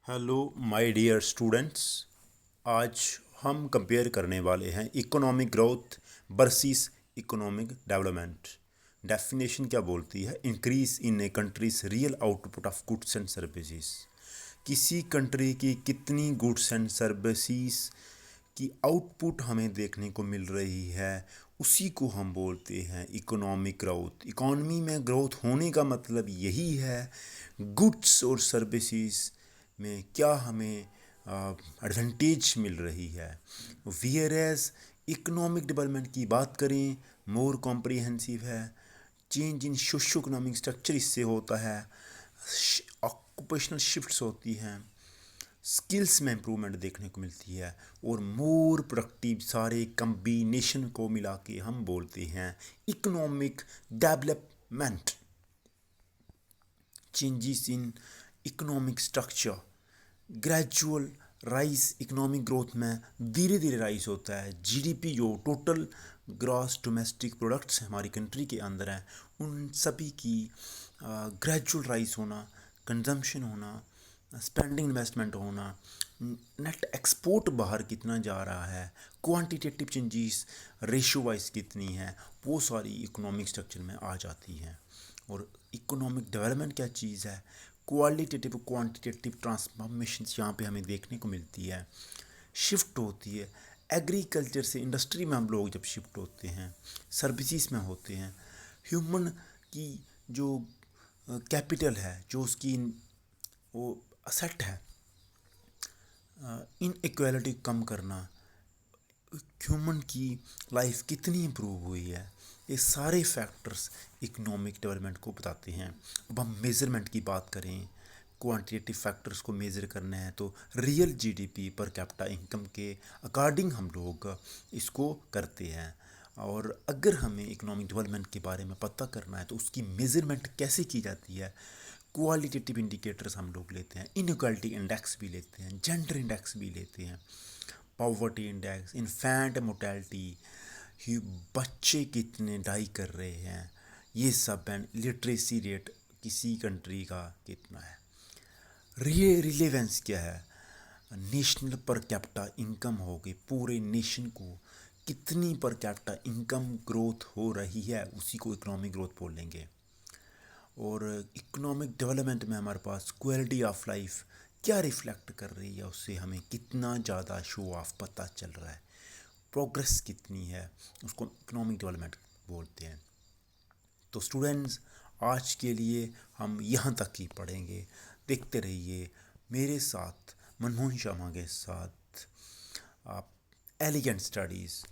Hello my dear students. आज हम compare करने वाले हैं economic growth versus economic development. Definition क्या बोलती है? Increase in A countries real output of goods and services. किसी कंट्री की कितनी गुड्स एंड सर्विसेज की आउटपुट हमें देखने को मिल रही है, उसी को हम बोलते हैं इकोनॉमिक ग्रोथ। इकॉनमी में ग्रोथ होने का मतलब यही है, गुड्स और सर्विसेज में क्या हमें एडवांटेज मिल रही है। वेयर एज इकोनॉमिक डेवलपमेंट की बात करें, मोर कॉम्प्रिहेंसिव है। Change in socio economic structure इससे होता है, ऑक्यूपेशनल शिफ्ट्स होती हैं, स्किल्स में इम्प्रूवमेंट देखने को मिलती है और मोर प्रोडक्टिव। सारे कम्बिनेशन को मिला के हम बोलते हैं economic development. Changes in economic structure, gradual rise. Economic growth में धीरे धीरे राइज होता है। जीडीपी जो टोटल ग्रॉस डोमेस्टिक प्रोडक्ट्स हमारी कंट्री के अंदर हैं, उन सभी की ग्रेजुअल राइज होना, कंजम्पशन होना, स्पेंडिंग इन्वेस्टमेंट होना, नेट एक्सपोर्ट बाहर कितना जा रहा है, क्वांटिटेटिव चेंजेस रेशियो वाइज कितनी है, वो सारी इकोनॉमिक स्ट्रक्चर में आ जाती हैं। और इकोनॉमिक डेवलपमेंट क्या चीज़ है? क्वालिटेटिव क्वांटिटेटिव ट्रांसफॉर्मेशन यहाँ पे हमें देखने को मिलती है, शिफ्ट होती है। एग्रीकल्चर से इंडस्ट्री में हम लोग जब शिफ्ट होते हैं, सर्विसेज में होते हैं, ह्यूमन की जो कैपिटल है, जो उसकी वो असेट है, इन इक्वालिटी कम करना, ह्यूमन की लाइफ कितनी इम्प्रूव हुई है, ये सारे फैक्टर्स इकोनॉमिक डेवलपमेंट को बताते हैं। अब हम मेज़रमेंट की बात करें, क्वांटिटेटिव फैक्टर्स को मेज़र करना है तो real GDP per capita income के अकॉर्डिंग हम लोग इसको करते हैं। और अगर हमें इकोनॉमिक डेवलपमेंट के बारे में पता करना है तो उसकी मेज़रमेंट कैसे की जाती है? क्वालिटेटिव इंडिकेटर्स हम लोग लेते हैं, इनइक्वालिटी इंडेक्स भी लेते हैं, जेंडर इंडेक्स भी लेते हैं, पॉवर्टी इंडेक्स, इन्फेंट मोर्टेलिटी, बच्चे कितने डाई कर रहे हैं, ये सब एंड लिटरेसी रेट किसी कंट्री का कितना है। रिलेवेंस क्या है? नेशनल पर कैपिटा इनकम होगी, पूरे नेशन को कितनी पर कैपिटा इनकम ग्रोथ हो रही है, उसी को इकोनॉमिक ग्रोथ बोलेंगे। और इकोनॉमिक डेवलपमेंट में हमारे पास क्वालिटी ऑफ लाइफ क्या रिफ्लेक्ट कर रही है, उससे हमें कितना ज़्यादा शो ऑफ पता चल रहा है, प्रोग्रेस कितनी है, उसको इकोनॉमिक डेवलपमेंट बोलते हैं। तो स्टूडेंट्स, आज के लिए हम यहाँ तक ही पढ़ेंगे। देखते रहिए मेरे साथ, मनमोहन शर्मा के साथ, आप एलिगेंट स्टडीज़।